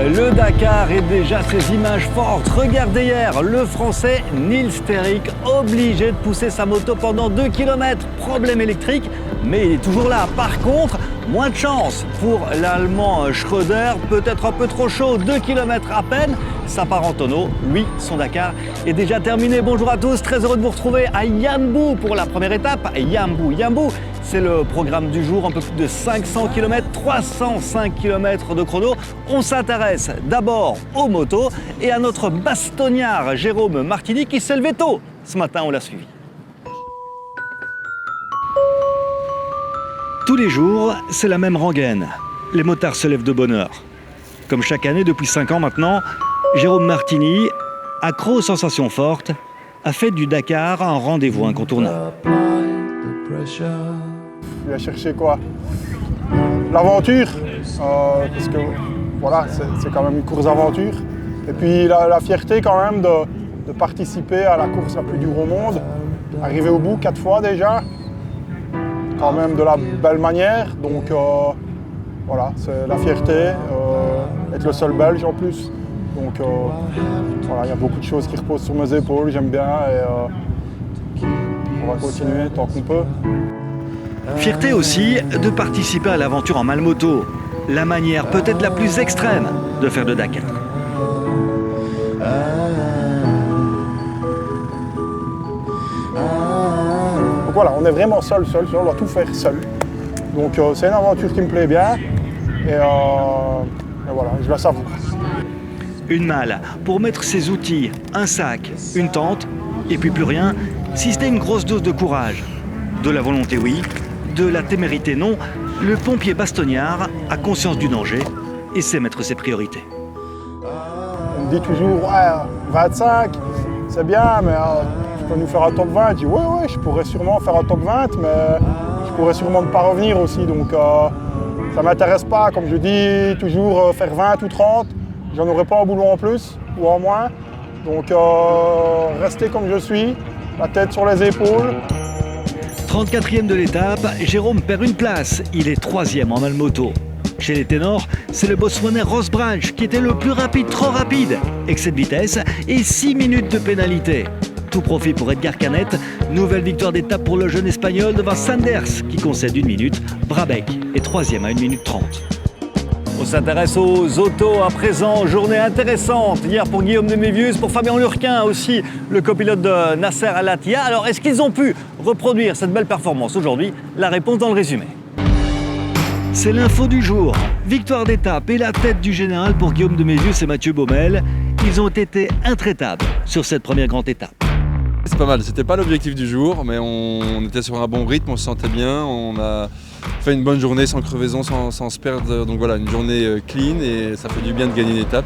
Le Dakar et déjà ces images fortes. Regardez hier, le Français Nils Terryck obligé de pousser sa moto pendant 2 km. Problème électrique, mais il est toujours là. Par contre, moins de chance pour l'Allemand Schröder. Peut-être un peu trop chaud, 2 km à peine. Ça part en tonneau. Lui, son Dakar est déjà terminé. Bonjour à tous, très heureux de vous retrouver à Yanbu pour la première étape. Yanbu, c'est le programme du jour, un peu plus de 500 km, 305 km de chrono. On s'intéresse d'abord aux motos et à notre bastognard Jérôme Martini qui s'est levé tôt. Ce matin, on l'a suivi. Tous les jours, c'est la même rengaine. Les motards se lèvent de bonne heure. Comme chaque année depuis 5 ans maintenant, Jérôme Martini, accro aux sensations fortes, a fait du Dakar un rendez-vous incontournable. Il a cherché quoi? L'aventure, parce que voilà, c'est quand même une course d'aventure. Et puis la fierté quand même de participer à la course la plus dure au monde, arriver au bout 4 fois déjà, quand même de la belle manière. Donc voilà, c'est la fierté, être le seul Belge en plus. Donc voilà, il y a beaucoup de choses qui reposent sur mes épaules, j'aime bien et on va continuer tant qu'on peut. Fierté aussi de participer à l'aventure en malmoto, la manière peut-être la plus extrême de faire le Dakar. Donc voilà, on est vraiment seul, on doit tout faire seul. Donc c'est une aventure qui me plaît bien et voilà, je la savoure. Une malle pour mettre ses outils, un sac, une tente et puis plus rien, si c'était une grosse dose de courage. De la volonté oui, de la témérité non, le pompier bastognard a conscience du danger et sait mettre ses priorités. On me dit toujours, ouais, 25, c'est bien, mais tu peux nous faire un top 20. Je dis, ouais, je pourrais sûrement faire un top 20, mais je pourrais sûrement ne pas revenir aussi. Donc ça ne m'intéresse pas, comme je dis, toujours faire 20 ou 30. J'en aurais pas au boulot en plus ou en moins. Donc rester comme je suis, la tête sur les épaules. 34e de l'étape, Jérôme perd une place. Il est 3e en malmoto. Chez les ténors, c'est le Botswanais Ross Branch qui était le plus rapide, trop rapide. Excès de vitesse et 6 minutes de pénalité. Tout profit pour Edgar Canet. Nouvelle victoire d'étape pour le jeune Espagnol devant Sanders qui concède 1 minute. Brabec est 3e à 1 minute 30. On s'intéresse aux autos à présent, journée intéressante hier pour Guillaume de Mévius, pour Fabien Lurquin aussi, le copilote de Nasser Al-Attiyah. Alors est-ce qu'ils ont pu reproduire cette belle performance aujourd'hui? La réponse dans le résumé. C'est l'info du jour. Victoire d'étape et la tête du général pour Guillaume de Mévius et Mathieu Baumel. Ils ont été intraitables sur cette première grande étape. C'est pas mal, c'était pas l'objectif du jour, mais on était sur un bon rythme, on se sentait bien, on a fait une bonne journée sans crevaison, sans se perdre, donc voilà, une journée clean et ça fait du bien de gagner une étape.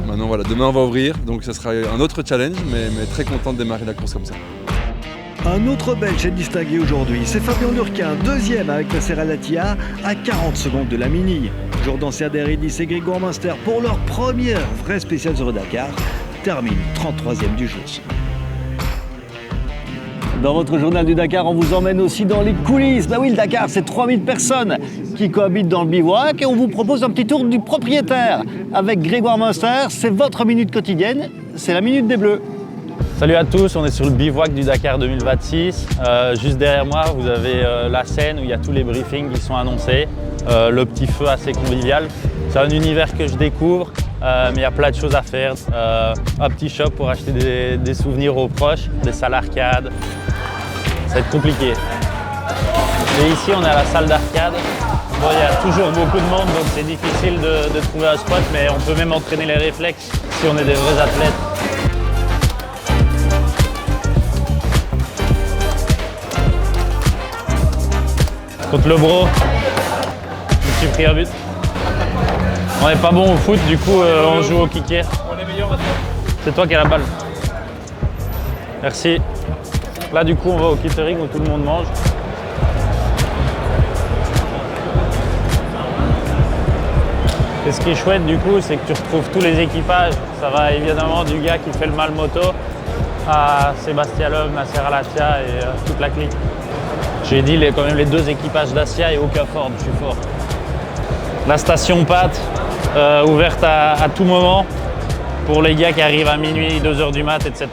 Maintenant voilà, demain on va ouvrir, donc ça sera un autre challenge, mais très content de démarrer la course comme ça. Un autre Belge est distingué aujourd'hui, c'est Fabien Lurquin, 2e avec Nasser Al-Attiyah à 40 secondes de la mini. Jordan Serderidis et Grégoire Munster pour leur première vraie spéciale sur le Dakar terminent 33e du jour. Dans votre journal du Dakar, on vous emmène aussi dans les coulisses. Oui, le Dakar, c'est 3000 personnes qui cohabitent dans le bivouac et on vous propose un petit tour du propriétaire avec Grégoire Munster. C'est votre minute quotidienne, c'est la minute des Bleus. Salut à tous, on est sur le bivouac du Dakar 2026. Juste derrière moi, vous avez la scène où il y a tous les briefings qui sont annoncés. Le petit feu assez convivial. C'est un univers que je découvre, mais il y a plein de choses à faire. Un petit shop pour acheter des souvenirs aux proches, des salles arcade. Ça va être compliqué. Et ici, on est à la salle d'arcade. Bon, il y a toujours beaucoup de monde, donc c'est difficile de trouver un spot, mais on peut même entraîner les réflexes si on est des vrais athlètes. Contre le bro, je me suis pris un but. On n'est pas bon au foot, du coup on joue au kicker. On est meilleur maintenant. C'est toi qui as la balle. Merci. Là du coup on va au catering où tout le monde mange. Et ce qui est chouette du coup, c'est que tu retrouves tous les équipages. Ça va évidemment du gars qui fait le mal moto à Sébastien Loeb, Nasser Al-Attiyah et toute la clique. J'ai dit quand même les 2 équipages d'Asia et aucun Ford, je suis fort. La station Pat, ouverte à tout moment pour les gars qui arrivent à minuit, 2 h du mat, etc.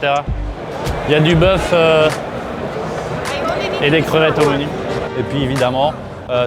Il y a du bœuf et des crevettes au menu. Et puis évidemment,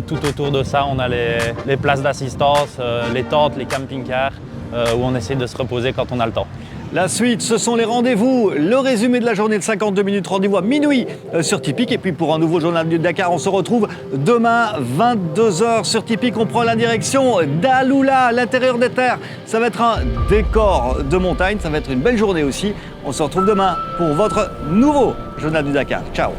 tout autour de ça, on a les places d'assistance, les tentes, les camping-cars, où on essaie de se reposer quand on a le temps. La suite, ce sont les rendez-vous, le résumé de la journée de 52 minutes, rendez-vous à minuit sur Tipeee. Et puis pour un nouveau journal du Dakar, on se retrouve demain 22 h sur Tipeee. On prend la direction d'Aloula, l'intérieur des terres. Ça va être un décor de montagne, ça va être une belle journée aussi. On se retrouve demain pour votre nouveau journal du Dakar. Ciao.